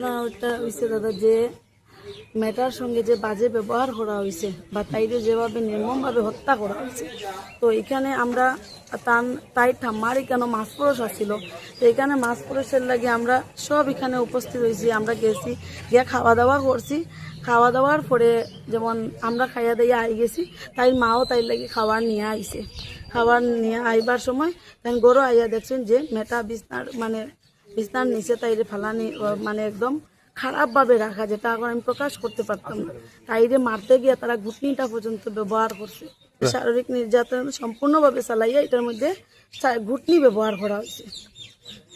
না ওটা হইছে দাদা যে মেয়েটার সঙ্গে যে বাজে ব্যবহার করা হয়েছে বা তাইরে যেভাবে নির্মমভাবে হত্যা করা হয়েছে, তো এখানে আমরা তাই ঠাম্মারই কেন মাছ পরশ আসছিল, তো এখানে মাছ পরশের লাগে আমরা সব এখানে উপস্থিত হয়েছি। আমরা গেছি, গিয়ে খাওয়া দাওয়া করছি। খাওয়া দাওয়ার পরে যেমন আমরা খাইয়া দিয়ে আই গেছি, তাই মাও তাই লাগে খাবার নিয়ে আইছে। খাবার নিয়ে আইবার সময় তাই গরু আইয়া দেখছেন যে মেয়েটা বিছনার নিচে তাইরে ফালানি, মানে একদম খারাপভাবে রাখা, যেটা এখন আমি প্রকাশ করতে পারতাম না। তাইরে মারতে গিয়ে তারা ঘুটনিটা পর্যন্ত ব্যবহার করছে। শারীরিক নির্যাতন সম্পূর্ণভাবে চালাইয়া এটার মধ্যে ঘুটনি ব্যবহার করা হয়েছে।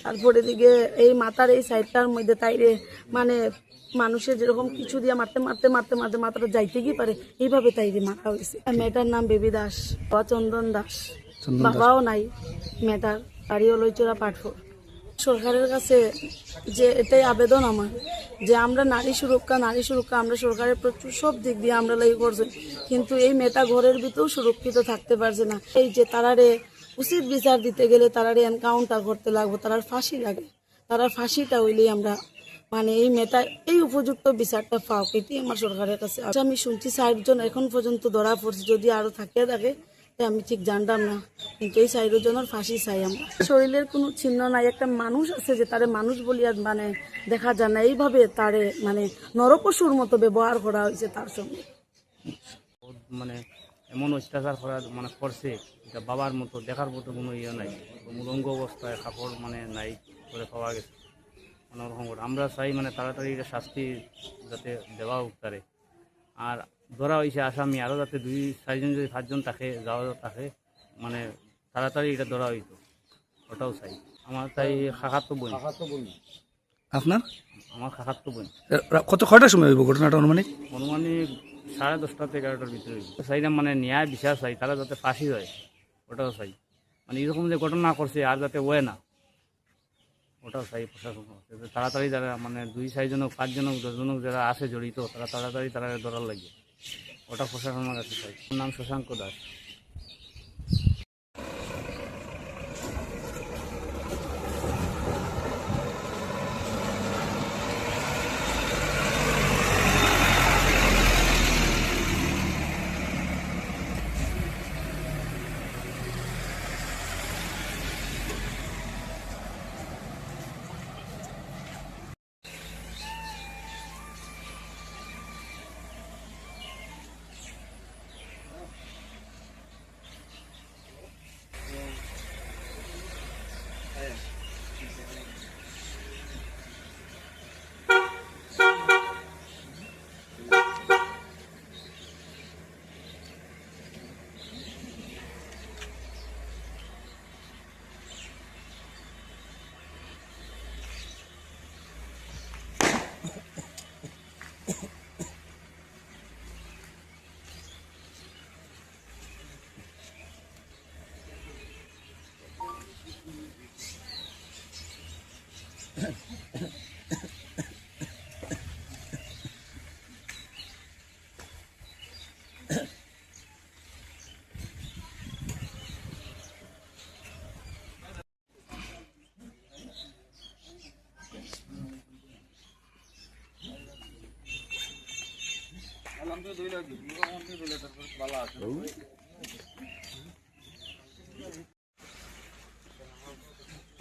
তারপরে দিকে এই মাথার এই সাইডটার মধ্যে তাইরে মানে মানুষের যেরকম কিছু দিয়ে মারতে মারতে মারতে মারতে মাথাটা যাইতে গিয়ে পারে এইভাবে তাইরে মারা হয়েছে। মেয়েটার নাম বেবি দাস বা চন্দন দাস, বাবাও নাই। মেয়েটার বাড়িও লইচড়া পাটফোর। সরকারের কাছে যে এটাই আবেদন আমার, যে আমরা নারী সুরক্ষা আমরা সরকারের প্রচুর সব দিক দিয়ে আমরা লাগি করছি, কিন্তু এই মেয়েটা ঘরের ভিতরেও সুরক্ষিত থাকতে পারছে না। এই যে তারারে উচিত বিচার দিতে গেলে তারারে এনকাউন্টার করতে লাগবো, তারার ফাঁসি লাগে, তারার ফাঁসিটা হইলেই আমরা মানে এই মেয়েটা এই উপযুক্ত বিচারটা পাও, এটি আমার সরকারের কাছে। আমি শুনছি 60 জন এখন পর্যন্ত ধরা পড়ছে, যদি আরো থাকিয়ে থাকে আমি ঠিক জানতাম না, কিন্তু এই 60 জনের ফাঁসি চাই আমরা। শরীরের কোনো চিহ্ন নাই, একটা মানুষ আছে যে তারে মানুষ বলি আর মানে দেখা যায় না, এইভাবে তারে মানে নরপশুর মতো ব্যবহার করা হয়েছে তার সঙ্গে। মানে এমন অত্যাচার করা মানে করছে, এটা বাবার মতো দেখার মতো কোনো ইয়ে নাই। মূলঙ্গ অবস্থায় কাপড় মানে নাই করে পাওয়া গেছে অন্যরকম করে। আমরা চাই মানে তাড়াতাড়ি এটা শাস্তি যাতে দেওয়া হোক তারে। আর ধরা হয়েছে আসামি আরও যাতে 2-4 জন যদি 5 জন থাকে যাওয়া থাকে, মানে তাড়াতাড়ি এটা ধরা হইতো, ওটাও চাই। আমার তাই খাখাতো বোন। আপনার? আমার খাখাতো বোন। কয়টার সময় হইব ঘটনাটা অনুমানিক? 10:30 থেকে 11টার ভিতরে চাইলাম, মানে ন্যায় বিচার চাই, তারা যাতে ফাঁসি হয় ওটাও চাই। মানে এরকম যে ঘটনা করছে আর যাতে ওয়ে না, ওটাও চাই প্রশাসন তাড়াতাড়ি। যারা মানে 2-4 জন 5 জন 10 জন যারা আছে জড়িত, তারা তাড়াতাড়ি তারা ধরার লাগে, ওটা প্রশাসনের কাছে চাই। আমার নাম শশাঙ্ক দাস।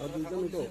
আর দুজন তো